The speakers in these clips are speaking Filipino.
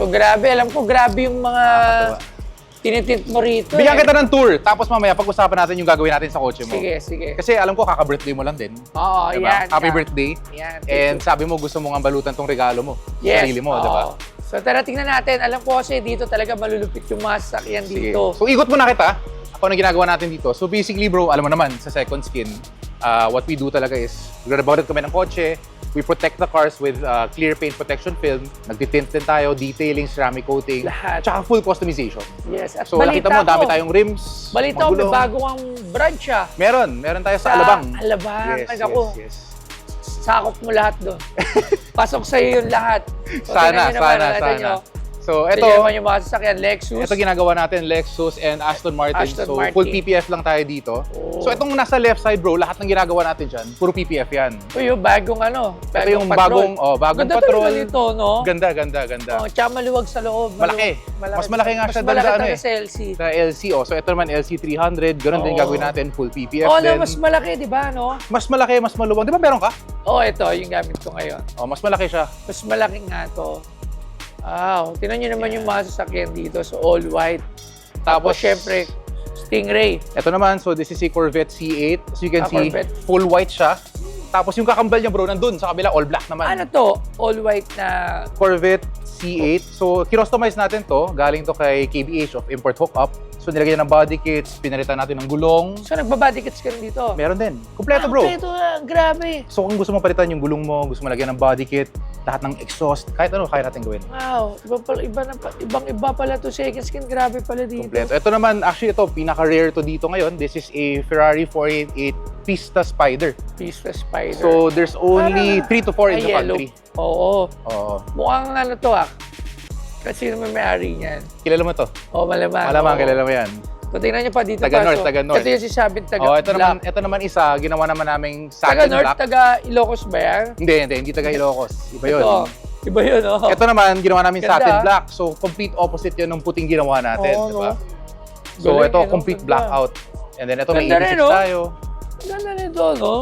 So, grabe. Alam ko, grabe yung mga tinitint mo rito. Bigyan kita ng tour, tapos mamaya pag-usapan natin yung gagawin natin sa kotse mo. Sige, sige. Kasi alam ko, kaka-birthday mo lang din. Oo, diba? yan. Happy birthday. Yan. And sabi mo, gusto mong ambalutan tong regalo mo. Yes. Sarili mo, diba? So, tara, tingnan natin. Alam ko kasi dito talaga malulupit yung mga sasakyan Sige. dito. So, ikot muna kita. Ako na ginagawa natin dito. So, basically, bro, alam mo naman, sa Second Skin, what we do talaga is, nagre-reborted kami ng kotse, we protect the cars with clear paint protection film, nagtitint din tayo, detailing, ceramic coating, Lahat. tsaka full customization. Yes. At So, nakita mo, dami tayong rims, balita ko, may magulong. bago kang branch ah. Meron tayo sa Alabang. Alabang. Yes, Ay, ako. yes. Sakop mo lahat doon. Pasok sa'yo yung lahat. So, Sana, tingnan nyo naman, sana, nakita nyo. sana. So, Ito naman yung mga sasakyan, Lexus. Ito ginagawa natin, Lexus and Aston Martin. Aston So, Martin. full PPF lang tayo dito. Oh. So, itong nasa left side, bro, lahat ng ginagawa natin dyan, puro PPF yan. Uy, yung bagong ano, Ito yung bagong Ganda patrol. talaga dito, no? Ganda. Oh, tsaka maluwag sa loob. Malaki. Mas malaki nga siya Mas malaki doon sa ano talaga eh. sa LC. Sa LC, oh. So, ito naman, LC 300. Ganun din Oo. gagawin natin, full PPF Oh, din. no, mas malaki, di ba, no? Mas malaki, mas maluwag. Di ba meron ka? Oh, ito, yung gamit ko ngayon. Oh, mas malaki siya. Mas malaki nga to. Wow, tingnan nyo naman yung mga sasakyan dito. So, all white. Tapos, syempre, Stingray. Ito naman, so this is a Corvette C8. So you can see, Corvette. full white siya. Tapos yung kakambal niya, bro, nandun sa kabila, all black naman. Ano to? All white na... Corvette C8. So, kirostomize natin to. Galing to kay KBH of Import Hookup. So, nilagyan ng body kits, pinalitan natin ng gulong. So, nagbabody kits ka rin dito? Meron din. Kompleto, bro. Kompleto, grabe. So, kung gusto mo palitan yung gulong mo, gusto mo lagyan ng body kit, lahat ng exhaust, kahit ano, kaya natin gawin. Wow, ibang-iba pala to Second Skin. Grabe pala dito. Kompleto. Ito naman, actually ito, pinaka-rare to dito ngayon. This is a Ferrari 488 Pista Spider. Pista Spider. So, there's only 3 to 4 in the yellow. country. Oo. Oo. Mukhang ano to kasi naman may-ari niyan. Kilala mo to? Oh, malamang. Malamang, Oo. kilala mo yan. So, tingnan niyo pa dito. Taga-North, taga-North. Ito yung sisabing Oh, ito taga-Black. naman isa, ginawa naman naming satin Taga-North, black. taga-Ilocos ba yan? Hindi taga Ilocos. Iba yun. Ito. Iba yun, oh. Ito naman, ginawa namin Ganda. satin black. So, complete opposite yun ng puting ginawa natin. Oo, diba? no? So, Galing, ito, no? complete Ganda. blackout. And then, ito may Ganda 86 rin, no? tayo. Ganda nito, no?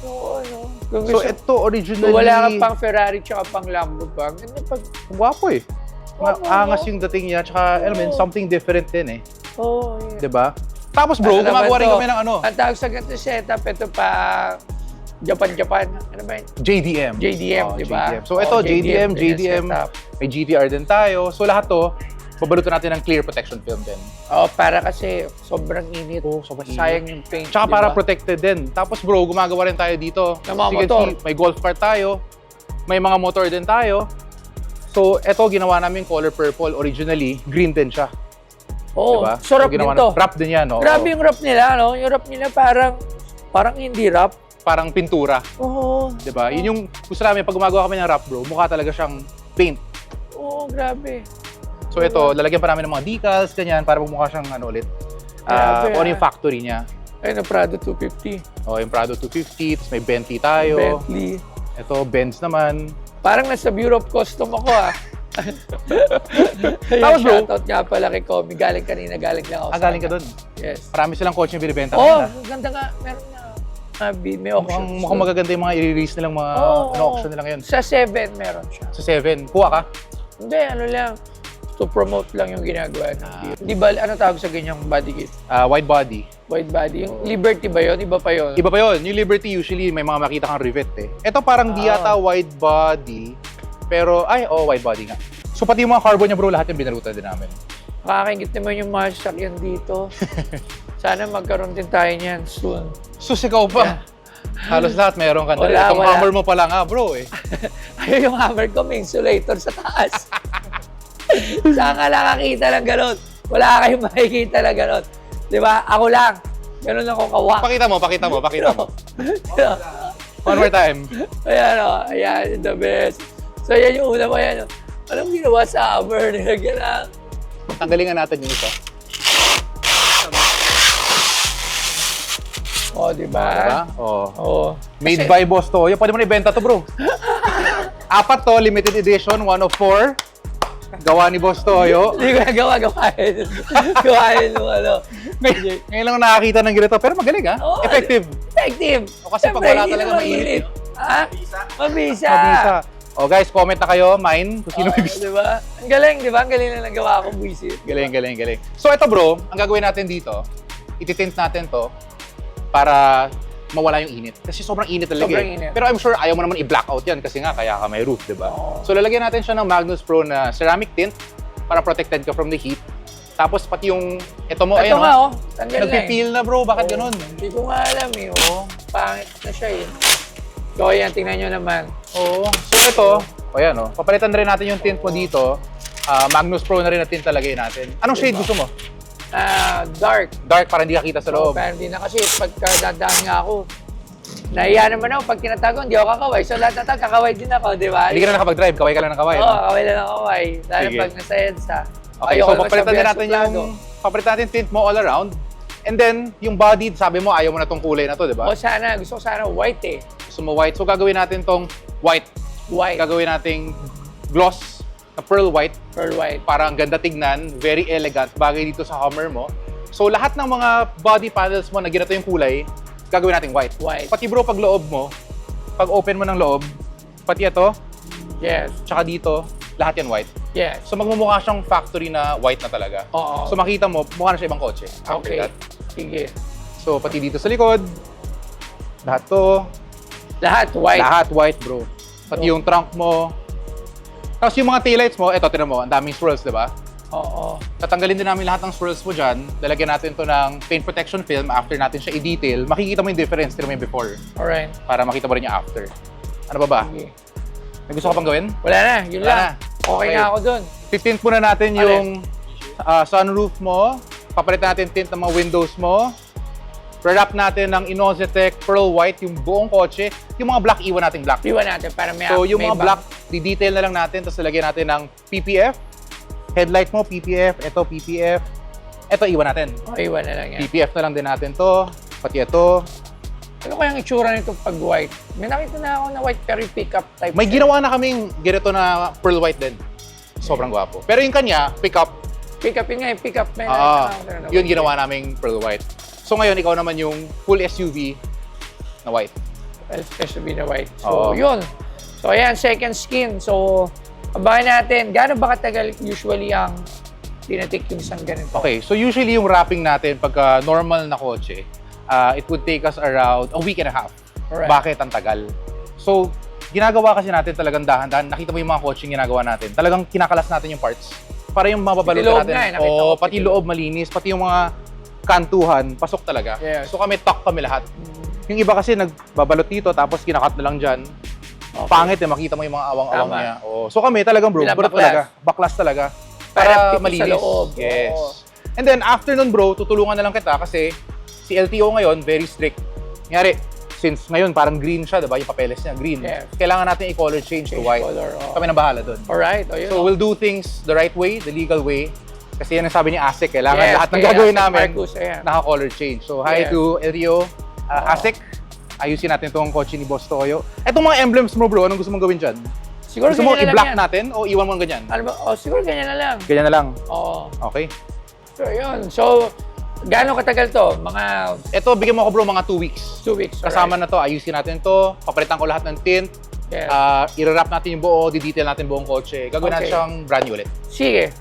Oo, ano. Kung So, gusto- ito kung originally... wala kang pang Ferrari tsaka pang Lambo pa, ganda pag... Gwapo eh. Gwapo, Angas no? yung dating niya. Tsaka, alam mo yun, Oo. something different din eh. Oo, yeah. Diba? Tapos bro, Ano naman gumagawa rin to? kami ng ano, Ang tawag sa ganito setup, ito pa Japan. Ano ba yun? JDM. JDM, Oh, di ba? JDM. So ito, Oh, JDM, din yung setup. may GTR din tayo. So lahat to, babalutan natin ng clear protection film din. Oh, para kasi sobrang init. Oh, sobrang Sayang yung paint. Tsaka di para ba? protected din. Tapos bro, gumagawa rin tayo dito. Ng mga As you can motor. see, may golf cart tayo. May mga motor din tayo. So ito, ginawa namin color purple. Originally, green din siya. Oo, Diba? so rap din ginawa to. Wrap din yan. Oh. Grabe yung rap nila, no? Yung rap nila parang hindi rap. Parang pintura. Oo. Diba? Yun yung gusto namin, pag gumagawa kami ng wrap bro, mukha talaga siyang paint. Oo, grabe. So ito, lalagyan pa namin ng mga decals, ganyan, para magmukha siyang ano ulit. Grabe, Kung ano yung factory niya. Ayun, ang Prado 250. O, yung Prado 250, tapos may Bentley tayo. Bentley. Ito, Benz naman. Parang nasa Bureau of Custom ako, Tapos, bro. Shoutout nga pala kay Comy. Galing lang ako. sa Galing ka kanya. doon. Yes. Marami silang kotse yung binibenta Oo, nila. ganda nga. Meron nga. May auction. Mukhang magaganda yung mga i-release nilang mga Oo. auction nila ngayon. Sa 7 meron siya. Sa 7, kuha ka. Hindi, ano lang. To promote lang yung ginagawa ng Di ba, ano tawag sa ganyang body kit? Wide body. Wide body. Yung Liberty ba yun? Iba pa yun? Iba pa yun. Yung Liberty usually may mga makita kang rivet eh. Ito parang di yata wide body. Pero, wide body nga. So pati yung mga carbon niya bro, lahat yung binalutan din namin. Makakingit naman yung mga sasakyan dito. Sana magkaroon din tayo niyan soon. Sus, ikaw pa. Halos lahat meron ka na. Wala, Itong wala. hammer mo pala nga bro eh. Ayun yung hammer ko, may insulator sa taas. Saan ka nakakita ng gano'n? Wala kayong makikita ng gano'n. Di ba? Ako lang. Gano'n ako kawak. Pakita mo. One more time. Ayan o. Ayan, the best. So, yan yung una mo yan. Anong ginawa sa hammer? Nilagyan lang. Tanggalin nga natin yung isa. O, di ba? Diba? Oh. Oo. Made by Boss Toyo. Pwede mo na ibenta to bro. 4 to, limited edition, 1 of 4. Gawa ni Boss Toyo. Hindi ko nagawa, gawain. Gawain nung ano. Ngayon lang nakakita ng ganito, pero magaling ha? Oo, Effective. Effective. O kasi pag Siyempre, wala hindi talaga naman mainit. Ha? Mabisa. Mabisa. O guys, comment na kayo, mine, kung sino may gusto. Diba? Ang galing, di ba? Ang galing na nagawa ko, buisit. Galing. So ito bro, ang gagawin natin dito, ititint natin to para mawala yung init. Kasi sobrang init talaga. Sobrang init. Pero I'm sure ayaw mo naman i-blackout yan kasi nga kaya ka may roof, di ba? Oo. So lalagyan natin siya ng Magnus Pro na ceramic tint para protected ka from the heat. Tapos pati yung, ito mo, Ito ayun, nga, oh. Tanggal na eh. nagpipil na bro, bakit Oo. ganun? Hindi ko nga alam eh, oh. Pangit na siya eh. So ayan, tingnan nyo naman. Oo. So ito, ayan oh, papalitan na rin natin yung tint mo dito. Magnus Pro na rin na tint talagay natin. Anong shade gusto mo? Dark. Dark para hindi ka kita sa loob. Pero hindi na kasi pagka dadaan nga ako, nahiya naman ako pag tinatago, hindi ako kakaway. So lahat na tag, kakaway din ako, di ba? Hindi ka na nakapag-drive, kaway ka lang ng kaway. Oo, no? kakaway lang ako kaway. Lalo Sige. pag nasa EDSA. Okay, so papalitan din natin papalitan natin tint mo all around. And then, yung body, sabi mo, ayaw mo na tong kulay na to, di ba? O sana, gusto ko sana white eh. Gusto mo white. So gagawin natin tong white. White. Gagawin nating gloss na pearl white Pearl white. para ang ganda tignan, very elegant, bagay dito sa Hummer mo. So lahat ng mga body panels mo na ginato yung kulay, gagawin nating white. White. Pati bro, pag loob mo, pag open mo ng loob, pati ito, Yes. tsaka dito, lahat yan white. Yes. So magmumukha siyang factory na white na talaga. Oo. So makita mo, mukha na siya ibang kotse. After Okay. that. Sige. So pati dito sa likod, lahat to, Lahat white. lahat white bro. Pati yung trunk mo. Tapos yung mga taillights mo, eto, tinan mo, ang daming swirls, di ba? Oo. Tatanggalin din namin lahat ng swirls mo dyan. Lalagyan natin to ng paint protection film after natin siya i-detail. Makikita mo yung difference, tinan mo yung before. Alright. Para makita mo rin yung after. Ano ba? Sige. May gusto ka pang gawin? Wala na, yun Wala lang. na. Okay Okay. na ako dun. Tint muna natin yung sunroof mo. Papalitan natin tint ng mga windows mo. Wrap natin ng Inozitec Pearl White, yung buong kotse. Yung mga black, iwan natin black. Iwan natin para may So yung may mga bang- black, di-detail na lang natin. Tapos lagyan natin ng PPF. Headlight mo, PPF. Ito, PPF. Ito, iwan natin. Oh, iwan na lang yan. PPF na lang din natin to. Pati ito. Ano kayang itsura nito pag white? May nakita na ako na white pero yung pickup type. May ginawa na kaming ganito na pearl white din. Sobrang gwapo. Pero yung kanya, pick up. Pickup yun nga, yung pickup. May Yun ginawa naming pearl white. So ngayon, ikaw naman yung full SUV na white. SUV na white. Oo. So, yun. So, ayan, second skin. So, abangan natin. Gaano ba katagal usually ang tinatik yung isang ganito? Okay, so usually yung wrapping natin pagka normal na kotse, it would take us around a week and a half. Correct. Bakit ang tagal? So, ginagawa kasi natin talagang dahan-dahan. Nakita mo yung mga kotse ginagawa natin. Talagang kinakalas natin yung parts. Para yung mababalot Pati loob natin. nga eh, nakita ko. Pati loob malinis. Pati yung mga kantuhan, pasok talaga. Yes. So kami, talk kami lahat. Yung iba kasi nagbabalot dito tapos kinakat na lang dyan. Okay. Pangit eh, makita mo yung mga awang-awang Tama. niya. So kami talagang bro, balot Pinabaklas. talaga. Baklas talaga. Para Para pito sa malinis. loob. Yes. Oo. And then after nun bro, tutulungan na lang kita kasi si LTO ngayon, very strict. Ngayari, since ngayon parang green siya, diba? Yung papeles niya, green. Yes. Kailangan natin i-color change to Change white. color, oo. Kami na bahala dun. Alright. O, yun. So we'll do things the right way, the legal way. Kasi yan ang sabi ni ASIC, kailangan Yes, lahat ng kaya gagawin Asik namin Marcus, ayan. naka-color change. So hi Yes. to LTO, ASIC. Ayusin natin itong kotse ni Boss Toyo. Etong mga emblems mo bro, anong gusto mong gawin dyan? Siguro Gusto mo ganyan na lang i-black yan. natin o iwan mo ng ganyan? Ano ba? Oh, siguro ganyan na lang. Ganyan na lang. Oo. Okay. So, yun. So, gaano katagal to? Mga Ito, bigyan mo ako bro mga 2 weeks. 2 weeks. Kasama na to, ayusin natin to, papalitan ko lahat ng tint, Yes. i-wrap natin yung buo, di-detail natin buong kotse. Gagawin natin Okay. siyang brand new ulit. Sige.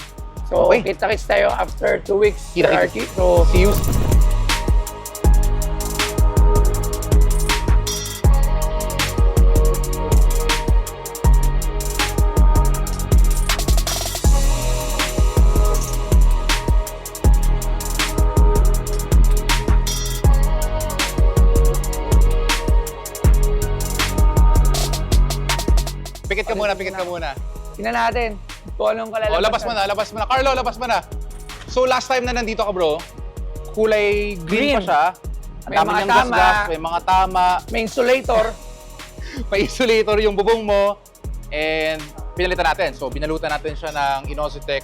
So, Okay. kita-kits tayo after 2 weeks. Kita-kits. RT. So, See you. Pikit ka muna, pikit ka muna. tingnan natin kung anong kalalabasan. Labas mo na, labas mo na. Carlo, labas mo na. So last time na nandito ka bro, kulay green pa Green. siya. Ang May dami mga niyang tama. gasgas, may mga tama, May insulator. may isolator yung bubong mo, and pinalitan natin. So binalutan natin siya ng Inozitec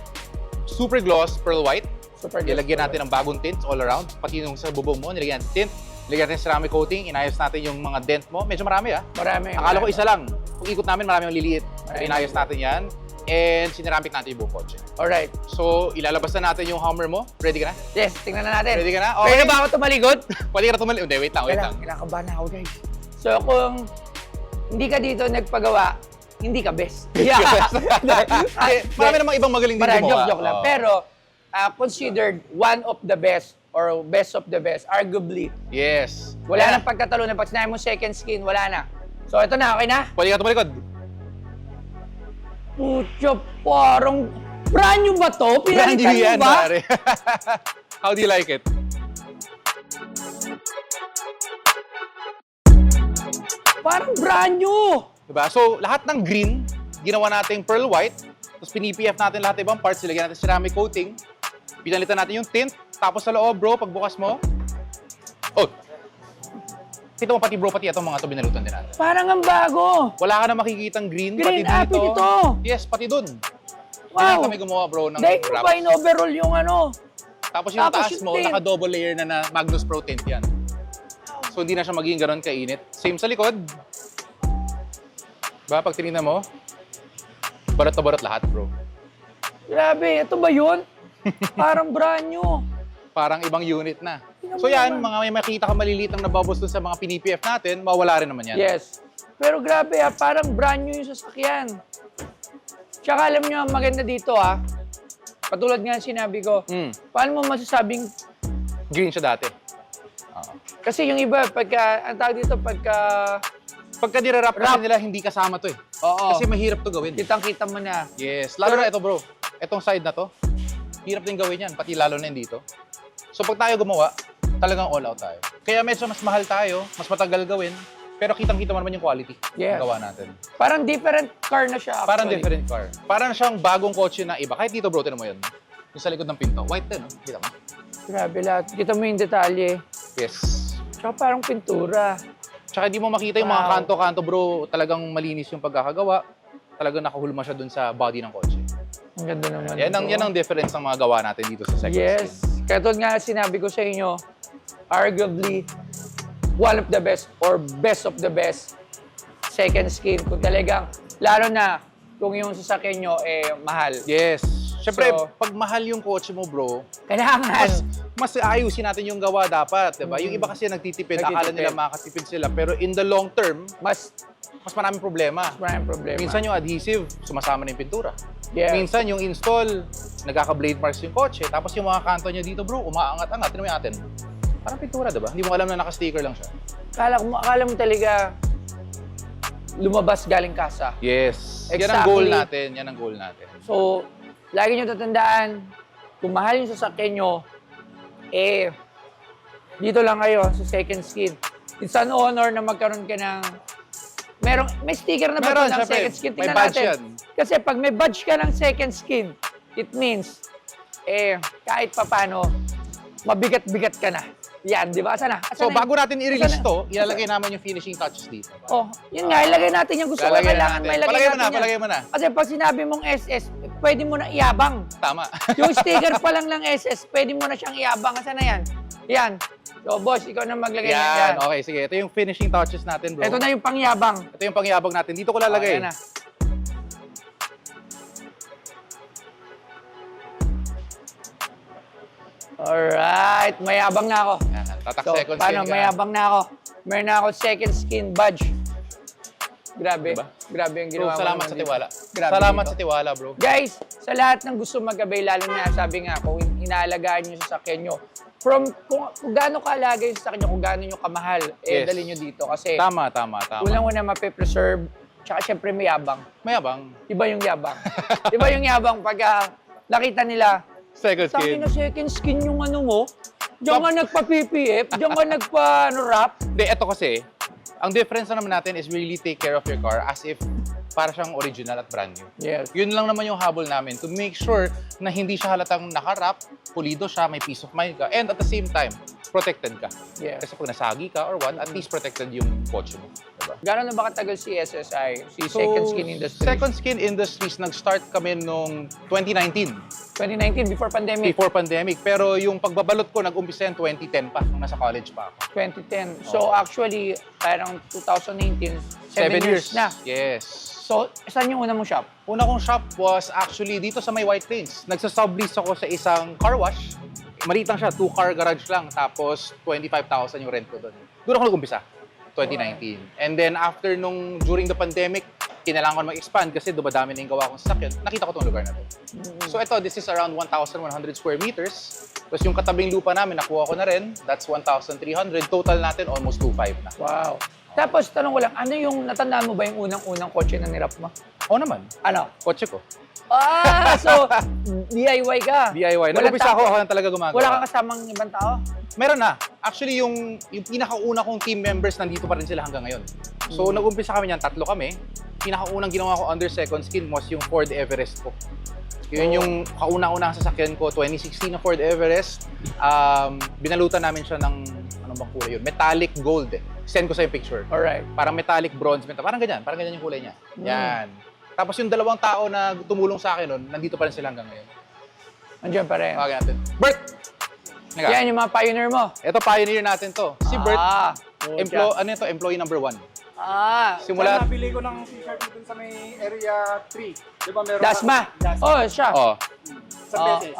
Super Gloss Pearl White. Super Nilagyan natin ng bagong tints all around, pati yung sa bubong mo, nilagyan natin tint. Nilagyan natin ceramic coating, inayos natin yung mga dent mo. Medyo marami Marami. Akala ko isa lang. Kung ikot namin, marami ang liliit. So, Marami. inayos natin yan. And siniramic natin yung buong kotse. Alright. So, ilalabas na natin yung Hummer mo. Ready ka na? Yes, tingnan na natin. Ready ka na? Pwede ba ako tumalikod? Pwede ka na tumali. Hindi, wait lang. Kinakabahan ako, guys. So, kung hindi ka dito nagpagawa, hindi ka best. Marami namang ibang magaling din gumawa. Joke lang. Oo. Pero, considered one of the best or best of the best, arguably. Yes. Wala nang pagkatalunan. Pag sinabi mo second skin, wala na. So, ito na, okay na? Pwede ka tumalikod. Pucha, parang brand new ba to? Brand new Pinalitan mo yan, ba? pare. How do you like it? Parang brand new. Diba? So, lahat ng green, ginawa nating pearl white. Tapos pinipf natin lahat ng ibang parts. Silagyan natin ceramic coating. Pinalitan natin yung tint. Tapos sa loob, bro, pagbukas mo. Oh! Kita mo pati bro, pati itong mga ito binalutan din natin. Parang ang bago. Wala ka na makikitang green, Green, pati dito. ito. Yes, pati dun. Wow. Yan kami gumawa, bro, ng Dahil mo wraps. ba in-overall yung ano? Tapos yung Tapos taas yung mo, tint. naka-double layer na Magnus Pro tint yan. So, hindi na siya magiging ganun kainit. Same sa likod. Diba, pag tinignan mo, barot na barot lahat, bro. Grabe, ito ba yun? Parang brand new. Parang ibang unit na. Tingnan So mo yan, naman. mga may makita ka maliliit na nabubos dun sa mga pinipf natin, mawala rin naman yan. Yes. Pero grabe parang brand new yung sasakyan. Tsaka alam nyo, ang maganda dito katulad nga sinabi ko, paano mo masasabing, Green siya dati. kasi yung iba, ang tawag dito, Pagka nire-wrap kasi nila, hindi kasama to eh. Oo. Kasi mahirap to gawin. kitang-kita mo na. Yes. Lalo na ito bro. Itong side na to, hirap din gawin yan. Pati lalo na yung dito. So pag tayo gumawa, talagang all out tayo. Kaya medyo mas mahal tayo, mas matagal gawin, pero kitang-kita mo naman yung quality Yes. ng gawa natin. Parang different car na siya actually. Parang different car. Parang siyang bagong kotse na iba. Kahit dito bro, tinan mo yan. Yung sa likod ng pinto. White din, no? Kita mo? Grabe lahat. Kita mo yung detalye. Yes. Tsaka parang pintura. Tsaka di mo makita yung mga Wow. kanto-kanto bro, talagang malinis yung pagkakagawa. Talagang nakahulma siya dun sa body ng kotse. Ang ganda naman. Yan ito. ang difference ng mga gawa natin dito sa second Yes. skin. Katulad nga sinabi ko sa inyo, arguably, one of the best or best of the best second skin. Kung talagang, lalo na kung yung sasakyan nyo mahal. Yes. Siyempre, So, pag mahal yung kotse mo bro, Kailangan. mas ayusin natin yung gawa dapat, diba? Yung iba kasi nagtitipid, akala nila makakatipid sila. Pero in the long term, Mas maraming problema. maraming problema. Minsan yung adhesive, sumasama na yung pintura. Yes. Minsan yung install, nagkaka-blade marks yung kotse. Tapos yung mga kanto niya dito bro, umaangat-angat. Tignan mo yung atin. Parang pintura, diba? Hindi mo alam na naka-sticker lang siya. Akala mo talaga lumabas galing kasa. Yes. Yan ang Exactly. goal natin. Yan ang goal natin. So, lagi nyo tatandaan, kung mahal yung sasakyan nyo, dito lang kayo sa second skin. It's an honor na magkaroon ka ng... May sticker na ba Meron, ito ng syempre. second skin? May Tingnan badge natin. yan. Kasi pag may badge ka ng second skin, it means, kahit papano, mabigat-bigat ka na. Yan, di ba? Asa na? So, bago natin i-release Asa na? to, ilalagay namin yung finishing touches dito. Oh, yun nga, ilagay natin yung gusto ko. Lalagyan Kailangan natin. may ilagay Palagay mo natin na, yan. palagay mo na. Kasi pag sinabi mong SS, pwede mo na iyabang. Tama. Yung sticker pa lang ng SS, pwede mo na siyang iabang. Kasi na yan. Yan. So, boss, ikaw na maglagay Yan. yan. Okay, sige. Ito yung finishing touches natin, bro. Ito na yung pangyabang. Ito yung pangyabang natin. Dito ko lalagay. Yan na. Alright, mayabang na ako. Yan. Tatak So, second paano, skin ka. mayabang na ako. Meron na ako second skin badge. Grabe. Diba? Grabe yung Bro, ginawa mo salamat naman sa dito. tiwala. Grabe Salamat dito. sa tiwala, bro. Guys, sa lahat ng gusto mag-abay, lalo na sabi nga, kung inaalagaan nyo sa sasakyan nyo, kung gaano kaalaga yung sasakyan nyo, kung gaano nyo kamahal, Yes. dali nyo dito. Kasi Tama. unang-una mape-preserve, tsaka syempre may yabang. Mayabang. Iba yung yabang. Iba yung yabang pag nakita nila, Second sa akin skin. na second skin yung ano mo, diyan ka nagpa-PPF, diyan ka nagpa-wrap. Hindi, ito kasi, ang difference na naman natin is really take care of your car as if para siyang original at brand new. Yes. Yun lang naman yung habol namin to make sure na hindi siya halatang nakarap, pulido siya, may peace of mind ka, and at the same time, protected ka. Yes. Kasi pag nasagi ka or what, at least protected yung kotse mo. Diba? Gano'n na ba katagal si SSI, si Second Skin Industries? Second Skin Industries, nag-start kami noong 2019, 2019, before pandemic. before pandemic. Pero yung pagbabalot ko, nag-umpisa yan 2010 pa, nung nasa college pa ako. 2010. So actually, parang 2019, 7 years na. Yes. So, saan yung una mong shop? Una kong shop was actually dito sa may White Plains. Nagsa-sublease ako sa isang car wash. Maliit lang siya, 2-car garage lang. Tapos 25,000 yung rent ko doon. Doon ako nag-umpisa, 2019. And then after during the pandemic, kinailangan ko na mag-expand kasi dumadami na yung gawa kong sasakyan, nakita ko itong lugar na to. So ito, this is around 1,100 square meters. Tapos yung katabing lupa namin, nakuha ko na rin. That's 1,300. Total natin, almost 2,500 na. Wow. Tapos, tanong ko lang, ano yung, natandaan mo ba yung unang-unang kotse na nirap mo? Oo naman. Ano? Kotse ko. So, DIY ka? DIY. Walang Nag-umpisa tao? ako lang talaga gumagawa. Wala kang kasamang ibang tao? Meron na. Actually, yung pinakauna kong team members, nandito pa rin sila hanggang ngayon. So, nag-umpisa kami niyan, 3 kami. Pinakaunang ginawa ko under second skin was yung Ford Everest ko. Yun yung kauna-unang sasakyan ko, 2016 na Ford Everest. Binalutan namin siya ng, ano bang kulay yun? Metallic gold eh. Send ko sa yung picture. Alright. Parang metallic bronze, parang ganyan yung kulay niya. Yan. Tapos yung 2 tao na tumulong sa akin nun, nandito pa rin sila hanggang ngayon. Andiyan pa rin. Tawagin natin. Bert! Naka. Yan yung mga pioneer mo. Ito, pioneer natin to. Si Bert, pucha. employee number 1. Simula. Simula, Nabili ko ng t-shirt dito sa may area 3. Di ba meron? Dasma. Oh, siya. Sa beses.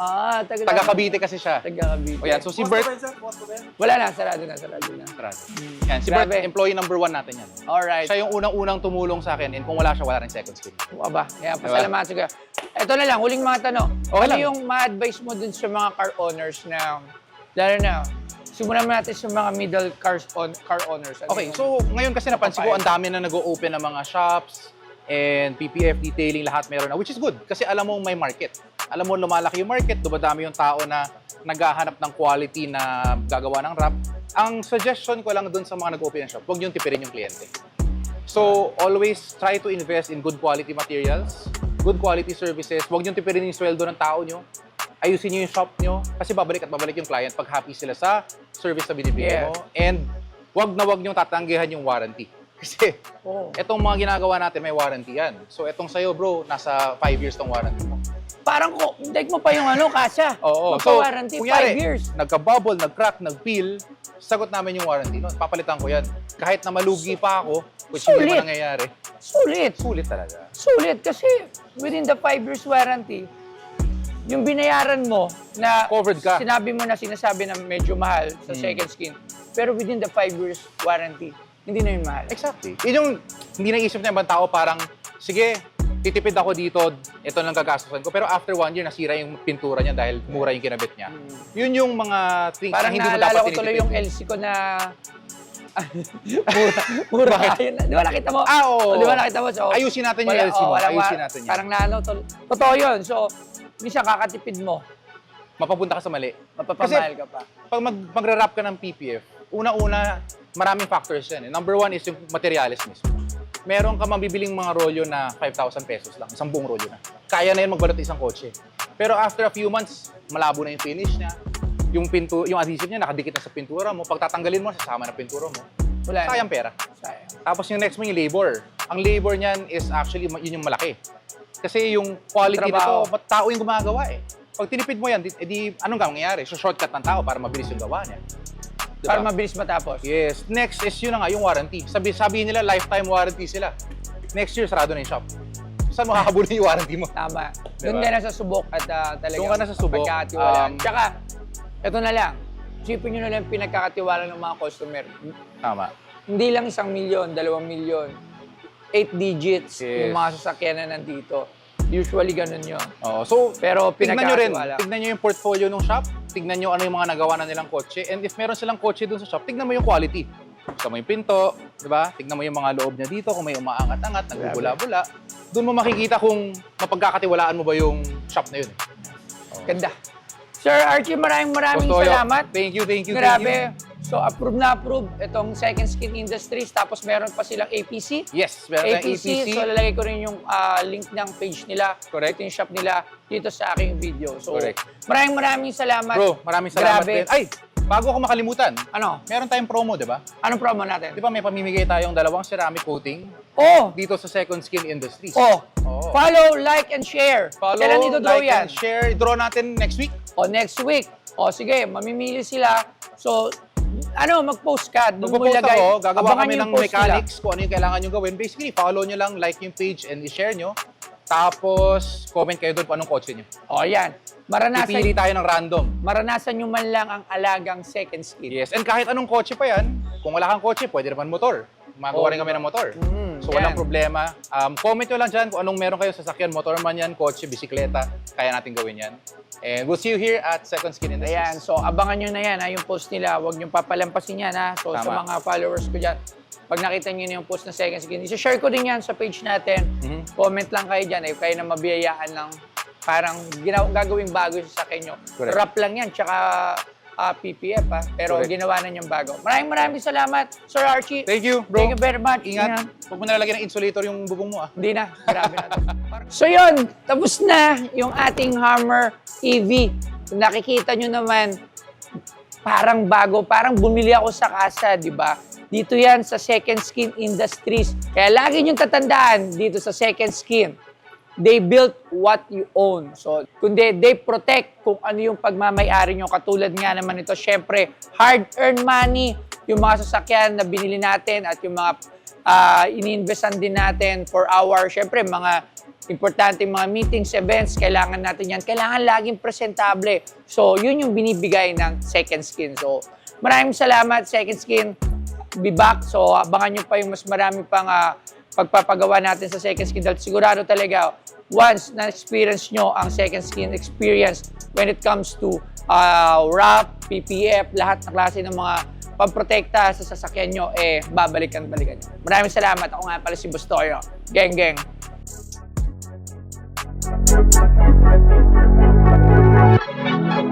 taga Cavite kasi siya. Taga Cavite. O yan, so si Bert, Boss ko ba yan? Wala na, sarado na. yan, si Grabe. Bert, employee number 1 natin yan. Alright. Siya yung unang-unang tumulong sa akin and kung wala siya, wala rin second skin. Aba, kaya pasalamatan ko. Ito na lang, huling mga tanong. Okay Ano lang. yung ma-advise mo dun sa mga car owners na, lalo na, simulan mo natin sa mga middle car owners. Ano Okay, yung- so ngayon kasi napansin ko, ang dami na nag-o-open ng mga shops and PPF detailing, lahat meron na, which is good kasi alam mo may market. Alam mo lumalaki yung market, dumadami yung tao na naghahanap ng quality na gagawa ng wrap. Ang suggestion ko lang dun sa mga nag-open ng shop, huwag niyong tipirin yung kliyente. So, always try to invest in good quality materials, good quality services. Huwag niyong tipirin yung sweldo ng tao niyo. Ayusin niyo yung shop niyo kasi babalik at babalik yung client pag happy sila sa service na binibigay mo. And wag niyong tatanggihan yung warranty. Kasi etong mga ginagawa natin may warranty yan. So etong sa'yo bro, nasa 5 years tong warranty mo. Parang dahil mo pa yung kasya. Oo. Magpa-warranty, 5 kunyari, years. nagka-bubble, nag-crack, nag-peel, sagot namin yung warranty. No? Papalitan ko yan. Kahit na malugi pa ako, which hindi Sulit. pa nangyayari, Sulit. sulit talaga. Sulit kasi within the 5 years warranty, yung binayaran mo na Covered ka. sinabi mo na sinasabi na medyo mahal sa second skin, pero within the 5 years warranty, hindi na yung mahal. Exactly. Yun yung hindi naisip ng ibang tao parang, sige, titipid ako dito, ito lang gagastusan ko. Pero after 1 year, nasira yung pintura niya dahil mura yung kinabit niya. Yun yung mga things Parang na hindi mo naalala dapat ko tuloy tinitipid. yung LC ko na mura yun. Di ba nakita mo? Oo. Di ba nakita mo? So, Ayusin natin yung LC mo. Ayusin natin yan. Parang totoo yun. So, minsan kakatipid mo, Mapapunta ka sa mali. mapapamahal ka pa. Pag magra-wrap ka ng PPF, una-una, maraming factors yan. Number 1 is yung materials mismo. Meron ka mabibiling mga rolyo na 5,000 pesos lang, isang buong rolyo na. Kaya na yun magbalot isang kotse. Pero after a few months, malabo na yung finish niya. Yung adhesive niya nakadikit na sa pintura mo. Pag tatanggalin mo, sasama na pintura mo. Wala. Sayang pera. Sayang. Tapos yung next mo yung labor. Ang labor niyan is actually yun yung malaki. Kasi yung quality Trabaho. nito, tao yung gumagawa eh. Pag tinipid mo yan, anong mangyayari? So shortcut ng tao para mabilis yung gawa niya. Diba? Para mabilis matapos. Yes. Next is yun na nga, yung warranty. Sabihin nila, lifetime warranty sila. Next year, sarado na yung shop. Saan mo kakabulin yung warranty mo? Tama. Diba? Doon ka na sa subok at talagang Doon ka na sa subok. pagkakatiwalaan. Tsaka, ito na lang. Isipin nyo na lang pinagkakatiwala ng mga customer. Tama. Hindi lang 1 milyon, 2 milyon. 8 digits Yes. yung mga sasakyan na nandito. Usually ganun yun. Oo. So, Pero tignan nyo rin. pinagkakatiwala. Tignan nyo yung portfolio ng shop. Tignan nyo ano yung mga nagawa na nilang kotse. And if meron silang kotse dun sa shop, tignan mo yung quality. Tignan mo yung pinto, di ba? Tignan mo yung mga loob niya dito, kung may umaangat-angat, nagbubula-bula. Doon mo makikita kung mapagkakatiwalaan mo ba yung shop na yun. Ganda. Sir Archie, maraming Toyo, salamat. Thank you. Grabe. So, approve na approve itong Second Skin Industries. Tapos meron pa silang APC. Yes, meron tayong APC. So, lalagay ko rin yung link ng page nila. Correct. Ito yung shop nila dito sa aking video. So, Correct. maraming salamat. Bro, maraming salamat Grabe. din. Ay, bago ako makalimutan, Ano? meron tayong promo, di ba? Anong promo natin? Di ba may pamimigay tayong 2 ceramic coating Oh! dito sa Second Skin Industries. Oh! Oo. Follow, like, and share. Follow, Kailan ito-draw like, yan? and share. Draw natin next week. O, next week. O, sige, mamimili sila. So, mag-post ka. Doon mo Magpo-post ilagay. ako, gagawa Abangan kami yung ng post mechanics kung ano yung kailangan nyo gawin. Basically, follow nyo lang, like yung page and i-share nyo. Tapos, comment kayo doon kung anong kotse nyo. Nila. O, yan. Pipili tayo ng random. Maranasan nyo man lang ang alagang second skin. Yes, and kahit anong kotse pa yan, kung wala kang kotse, pwede naman motor. Magawa rin kami ng motor. So walang Yan. problema. Comment nyo lang dyan kung anong meron kayo sa sasakyan, motor man yan, kotse, bisikleta, kaya natin gawin yan. And we'll see you here at Second Skin Industries. Ayan, so abangan nyo na yan, ha, yung post nila. Huwag nyo papalampasin yan, ha. So sa Tama. mga followers ko dyan, pag nakita nyo na yung post na Second Skin, isa-share ko din yan sa page natin. Comment lang kayo dyan, kayo na mabiyayaan ng parang gagawing bago sa akin nyo. Correct. Rap lang yan, tsaka PPF, ha. Pero Correct. ginawa na niyang bago. Maraming salamat, Sir Archie. Thank you, bro. Thank you very much. Ingat. Huwag mo nalalagyan ng insulator yung bubong mo, ah. Hindi na. Grabe na to. So yun, tapos na yung ating Hummer EV. Kung nakikita nyo naman, parang bago, parang bumili ako sa kasa, di ba? Dito yan sa Second Skin Industries. Kaya lagi nyo tatandaan dito sa Second Skin, they built what you own. So, kundi they protect kung ano yung pagmamayari nyo. Katulad nga naman ito, syempre, hard-earned money, yung mga sasakyan na binili natin at yung mga ini-investan din natin for our, syempre, mga importanteng mga meetings, events, kailangan natin yan. Kailangan laging presentable. So, yun yung binibigay ng Second Skin. So, maraming salamat, Second Skin. Be back. So, abangan nyo pa yung mas marami pang pagpapagawa natin sa Second Skin. Dahil sigurado talaga, once na-experience nyo ang Second Skin experience when it comes to wrap, PPF, lahat ng klase ng mga pamprotekta sa sasakyan nyo, babalikan-balikan nyo. Maraming salamat. Ako nga pala si Bustoyo. Geng, geng. Thank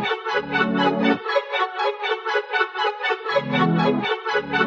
you.